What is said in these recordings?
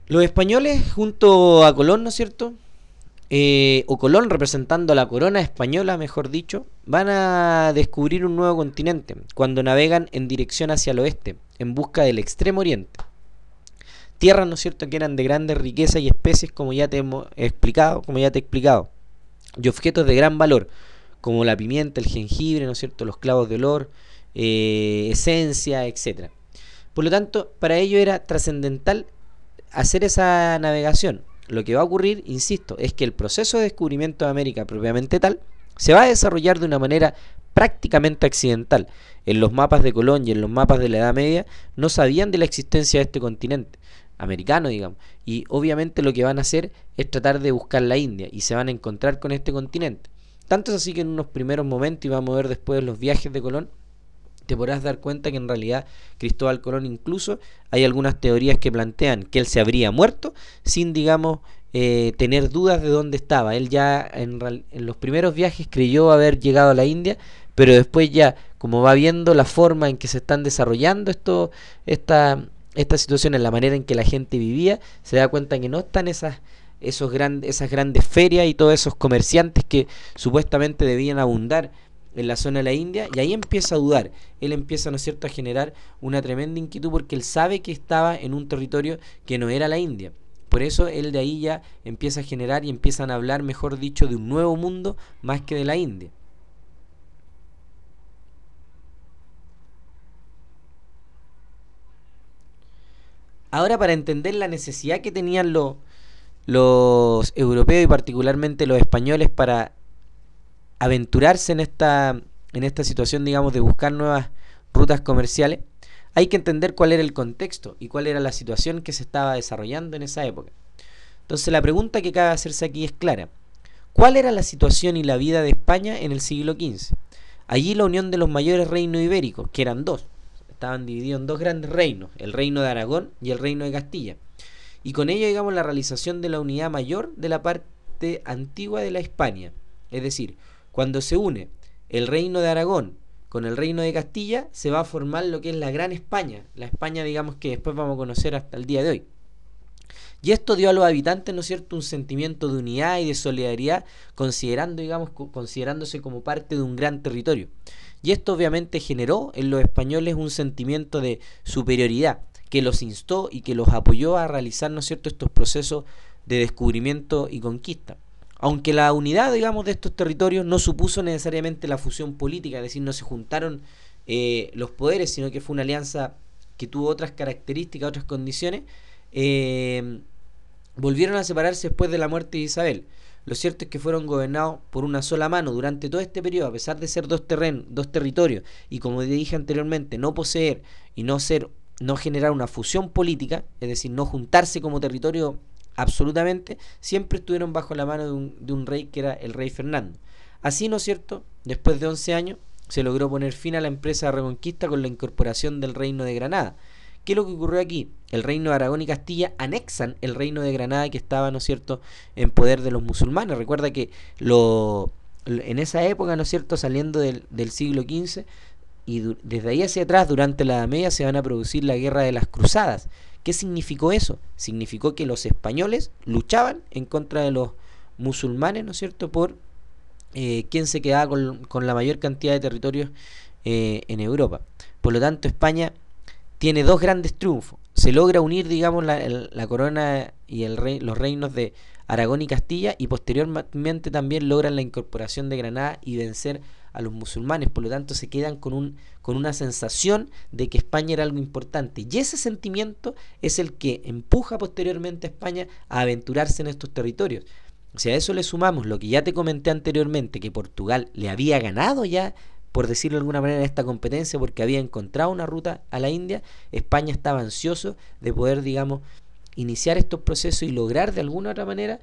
Los españoles junto a Colón, ¿no es cierto? O Colón representando a la corona española, mejor dicho, van a descubrir un nuevo continente cuando navegan en dirección hacia el oeste, en busca del extremo oriente. Tierras, ¿no es cierto?, que eran de grandes riquezas y especies, como ya te hemos explicado, como ya te he explicado, y objetos de gran valor, como la pimienta, el jengibre, ¿no es cierto?, los clavos de olor, esencia, etcétera. Por lo tanto, para ello era trascendental hacer esa navegación. Lo que va a ocurrir, insisto, es que el proceso de descubrimiento de América propiamente tal se va a desarrollar de una manera prácticamente accidental. En los mapas de Colón y en los mapas de la Edad Media no sabían de la existencia de este continente americano, digamos, y obviamente lo que van a hacer es tratar de buscar la India y se van a encontrar con este continente. Tanto es así que en unos primeros momentos, y vamos a ver después los viajes de Colón, te podrás dar cuenta que en realidad Cristóbal Colón, incluso hay algunas teorías que plantean que él se habría muerto sin, digamos, tener dudas de dónde estaba. Él ya en los primeros viajes creyó haber llegado a la India, pero después ya, como va viendo la forma en que se están desarrollando estas situaciones, la manera en que la gente vivía, se da cuenta que no están esas grandes ferias y todos esos comerciantes que supuestamente debían abundar en la zona de la India, y ahí empieza a dudar. Él empieza, ¿no es cierto?, a generar una tremenda inquietud porque él sabe que estaba en un territorio que no era la India. Por eso él de ahí ya empieza a generar y empiezan a hablar, mejor dicho, de un nuevo mundo más que de la India. Ahora, para entender la necesidad que tenían los europeos y particularmente los españoles para aventurarse en esta situación, digamos, de buscar nuevas rutas comerciales, hay que entender cuál era el contexto y cuál era la situación que se estaba desarrollando en esa época. Entonces la pregunta que cabe hacerse aquí es clara. ¿Cuál era la situación y la vida de España en el siglo XV? Allí la unión de los mayores reinos ibéricos, que eran dos, estaban divididos en dos grandes reinos, el reino de Aragón y el reino de Castilla. Y con ello, digamos, la realización de la unidad mayor de la parte antigua de la Hispania. Es decir, cuando se une el reino de Aragón con el reino de Castilla, se va a formar lo que es la Gran España, la España, digamos, que después vamos a conocer hasta el día de hoy. Y esto dio a los habitantes, ¿no es cierto?, un sentimiento de unidad y de solidaridad, considerándose como parte de un gran territorio. Y esto obviamente generó en los españoles un sentimiento de superioridad, que los instó y que los apoyó a realizar, ¿no es cierto?, estos procesos de descubrimiento y conquista. Aunque la unidad, digamos, de estos territorios no supuso necesariamente la fusión política, es decir, no se juntaron los poderes, sino que fue una alianza que tuvo otras características, otras condiciones, eh, volvieron a separarse después de la muerte de Isabel. Lo cierto es que fueron gobernados por una sola mano durante todo este periodo, a pesar de ser dos territorios, y como dije anteriormente, no poseer y no generar una fusión política, es decir, no juntarse como territorio absolutamente, siempre estuvieron bajo la mano de un rey que era el rey Fernando. Así, ¿no es cierto?, después de 11 años se logró poner fin a la empresa de reconquista con la incorporación del reino de Granada. ¿Qué es lo que ocurrió aquí? El reino de Aragón y Castilla anexan el reino de Granada que estaba, ¿no es cierto?, en poder de los musulmanes. Recuerda que en esa época, ¿no es cierto?, saliendo del siglo XV, y desde ahí hacia atrás, durante la Edad Media, se van a producir la guerra de las cruzadas. ¿Qué significó eso? Significó que los españoles luchaban en contra de los musulmanes, ¿no es cierto?, por quién se quedaba con la mayor cantidad de territorios en Europa. Por lo tanto, España tiene dos grandes triunfos. Se logra unir, digamos, la corona y los reinos de Aragón y Castilla, y posteriormente también logran la incorporación de Granada y vencer a los musulmanes. Por lo tanto, se quedan con una sensación de que España era algo importante. Y ese sentimiento es el que empuja posteriormente a España a aventurarse en estos territorios. O sea, a eso le sumamos lo que ya te comenté anteriormente, que Portugal le había ganado ya, por decirlo de alguna manera, esta competencia, porque había encontrado una ruta a la India. España estaba ansioso de poder, digamos, iniciar estos procesos y lograr de alguna otra manera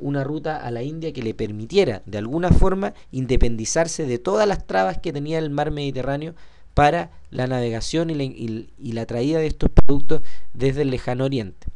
una ruta a la India que le permitiera de alguna forma independizarse de todas las trabas que tenía el mar Mediterráneo para la navegación y la traída de estos productos desde el lejano oriente.